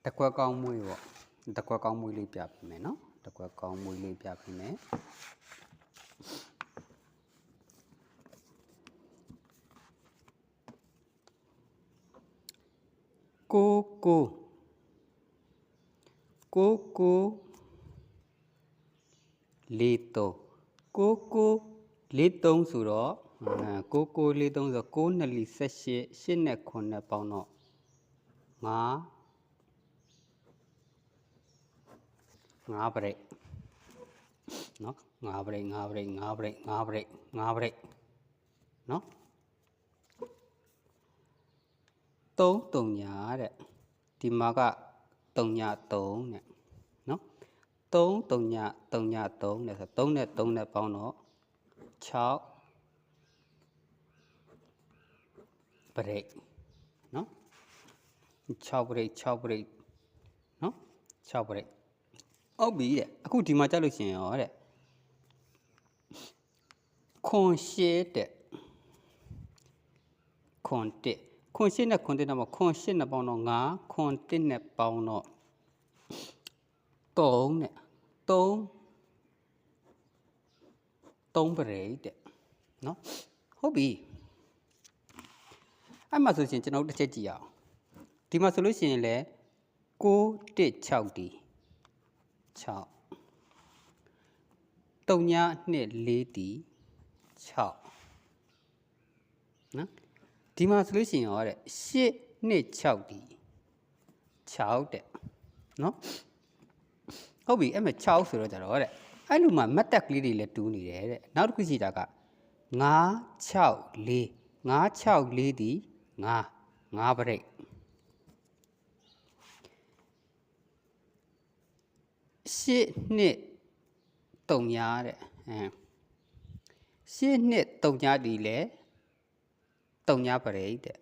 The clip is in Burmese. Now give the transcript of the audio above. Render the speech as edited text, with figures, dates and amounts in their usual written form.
တကွက်ကောင်းမွေးပေါ့တကွက်ကောင်းမွေးလေးပြပြမယ်နော်တကွက်ကောင်းမွေးလေးပြပြမယ်ကိုလေးတုံးကိုလေးတုံးဆိုတော့ကိုလေးတုံးဆိုတော့9 2 4 8 8နဲ့9နဲ့ပေါင်းတော့5 ပရိတ်နော်5 ပရိတ်နော်3 ညာတဲ့ဒီမှာက3ညာ3နဲ့နော်3ညာ3နဲ့ဆို3နဲ့3နဲ့ပေါင်းတော့6 ပရိတ်နော်6 ပရိတ်နော်6 ပရိတ်ဟုတ်ပြီတဲ့အခုဒီမှာကြားလို့ရှိရင်ရောတဲ့ခွန်ရှစ်တဲ့ခွန်ရှစ်နဲ့ခွန်တစ်တော့ခွန်ရှစ်နဲ့ပေါင်းတော့5ခွန်တစ်နဲ့ပေါင်းတော့3နဲ့3 ပရိတ်တဲ့နော်ဟုတ်ပြီအဲ့မှာဆိုရှင်ကျွန်တော်တို့တစ်ချက်ကြည့်အောင်ဒီမှာဆိုလို့ရှိရင်လေ6 1 6ဒီ6 3ညာ2 4ဒီ6နော်ဒီမှာဆိုလို့ရှိရင်ရောတဲ့8 2 6ဒီ6တဲ့နော်ဟုတ်ပြီအဲ့မှာ6ဆိုတော့ကြတော့တဲ့အဲ့လိုမှမတ်တက်ကလေးတွေလည်းတူးနေတယ်တဲ့နောက်တစ်ခုရှိတာက9 6 4 ဒီ5 ပရိတ်8 2 3ညာတဲ့8 2 3ညာဒီလေ3ညာပရိတ်တဲ့